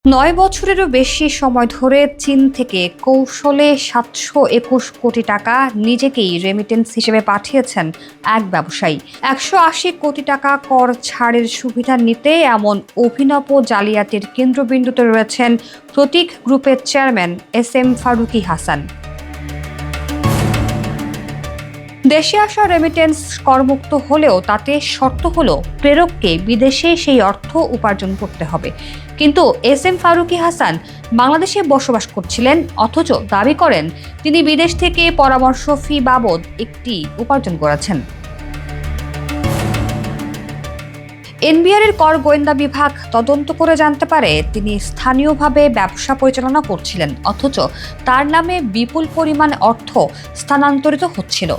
৯ বছরেরও বেশি সময় ধরে চীন থেকে কৌশলে ৭২১ কোটি টাকা নিজেকেই রেমিটেন্স হিসেবে পাঠিয়েছেন এক ব্যবসায়ী। ১৮০ কোটি টাকা কর ছাড়ের সুবিধা নিতে এমন অভিনব জালিয়াতির কেন্দ্রবিন্দুতে রয়েছেন প্রতীক গ্রুপের চেয়ারম্যান SM ফারুকী হাসান। দেশে আসা রেমিটেন্স করমুক্ত হলেও তাতে শর্ত হলো প্রেরককে বিদেশে সেই অর্থ উপার্জন করতে হবে। কিন্তু SM ফারুকী হাসান বাংলাদেশে বসবাস করছিলেন, অথচ দাবি করেন তিনি বিদেশ থেকে পরামর্শ ফি বাবদ একটি উপার্জন করেছেন। NBR এর কর গোয়েন্দা বিভাগ তদন্ত করে জানতে পারে তিনি স্থানীয়ভাবে ব্যবসা পরিচালনা করছিলেন, অথচ তার নামে বিপুল পরিমাণ অর্থ স্থানান্তরিত হচ্ছিল।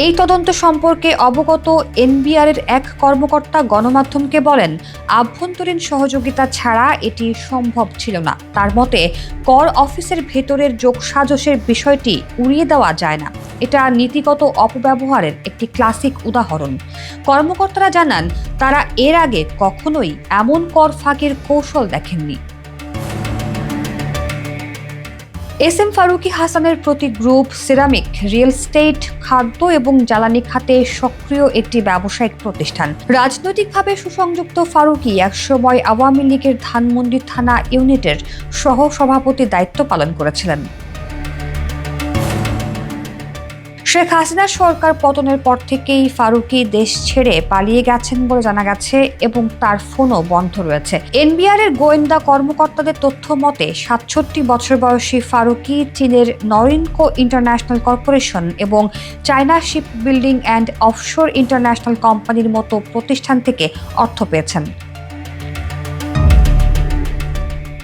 এই তদন্ত সম্পর্কে অবগত NBR এর এক কর্মকর্তা গণমাধ্যমকে বলেন, আভ্যন্তরীণ সহযোগিতা ছাড়া এটি সম্ভব ছিল না। তার মতে, কর অফিসের ভেতরের যোগসাজশের বিষয়টি উড়িয়ে দেওয়া যায় না। এটা নীতিগত অপব্যবহারের একটি ক্লাসিক উদাহরণ। কর্মকর্তারা জানান, তারা এর আগে কখনোই এমন কর ফাঁকির কৌশল দেখেননি। SM ফারুকী হাসানের প্রতীক গ্রুপ সিরামিক, রিয়েল এস্টেট, খাদ্য এবং জ্বালানি খাতে সক্রিয় একটি ব্যবসায়িক প্রতিষ্ঠান। রাজনৈতিকভাবে সুসংযুক্ত ফারুকী একসময় আওয়ামী লীগের ধানমন্ডি থানা ইউনিটের সহ সভাপতির দায়িত্ব পালন করেছিলেন। শেখ হাসিনা সরকার পতনের পর থেকেই ফারুকী দেশ ছেড়ে পালিয়ে গেছেন বলে জানা গেছে এবং তার ফোনও বন্ধ রয়েছে। NBR এর গোয়েন্দা কর্মকর্তাদের তথ্য মতে ৬৭ বছর বয়সী ফারুকী চীনের নরিনকো ইন্টারন্যাশনাল কর্পোরেশন এবং China ship building and offshore international কোম্পানির মতো প্রতিষ্ঠান থেকে অর্থ পেয়েছেন।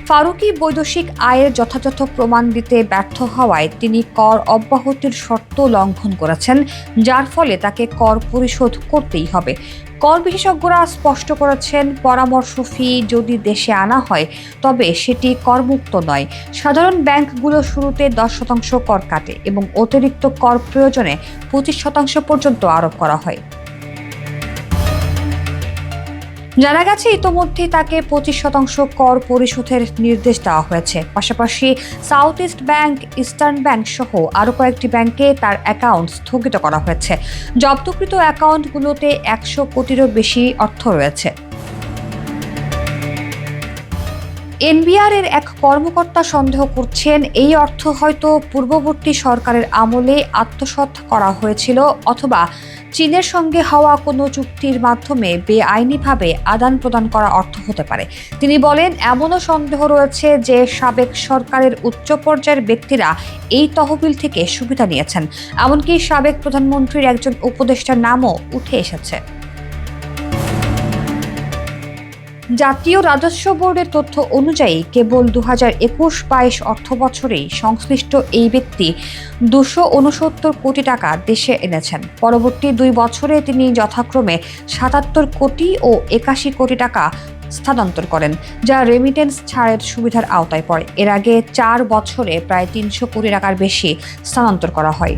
ফারুকী বৈদেশিক আয়ের যথাযথ প্রমাণ দিতে ব্যর্থ হওয়ায় তিনি কর অব্যাহতির শর্ত লঙ্ঘন করেছেন, যার ফলে তাকে কর পরিশোধ করতেই হবে। কর বিশেষজ্ঞরা স্পষ্ট করেছেন, পরামর্শ ফি যদি দেশে আনা হয় তবে সেটি করমুক্ত নয়। সাধারণ ব্যাংকগুলো শুরুতে 10% কর কাটে এবং অতিরিক্ত কর প্রয়োজনে 25% পর্যন্ত আরোপ করা হয়। জানা গেছে, ইতোমধ্যেই তাকে 25% কর পরিশোধের নির্দেশ দেওয়া হয়েছে। পাশাপাশি south east bank, eastern bank সহ আরও কয়েকটি ব্যাংকে তার অ্যাকাউন্ট স্থগিত করা হয়েছে। জব্দকৃত অ্যাকাউন্টগুলোতে 100 কোটিরও বেশি অর্থ রয়েছে। NBR এর এক কর্মকর্তা সন্দেহ করছেন, এই অর্থ হয়তো পূর্ববর্তী সরকারের আমলে আত্মসাৎ করা হয়েছিল অথবা চীনের সঙ্গে হওয়া কোনো চুক্তির মাধ্যমে বেআইনিভাবে আদান প্রদান করা অর্থ হতে পারে। তিনি বলেন, এমনও সন্দেহ রয়েছে যে সাবেক সরকারের উচ্চ পর্যায়ের ব্যক্তিরা এই তহবিল থেকে সুবিধা নিয়েছেন। এমনকি সাবেক প্রধানমন্ত্রীর একজন উপদেষ্টার নামও উঠে এসেছে। জাতীয় রাজস্ব বোর্ডের তথ্য অনুযায়ী কেবল 2021-22 অর্থবছরেই সংশ্লিষ্ট এই ব্যক্তি 269 কোটি টাকা দেশে এনেছেন। পরবর্তী 2 বছরে তিনি যথাক্রমে 77 কোটি ও 81 কোটি টাকা স্থানান্তর করেন, যা রেমিটেন্স ছাড়ের সুবিধার আওতায় পড়ে। এর আগে 4 বছরে প্রায় 300 কোটি টাকার বেশি স্থানান্তর করা হয়।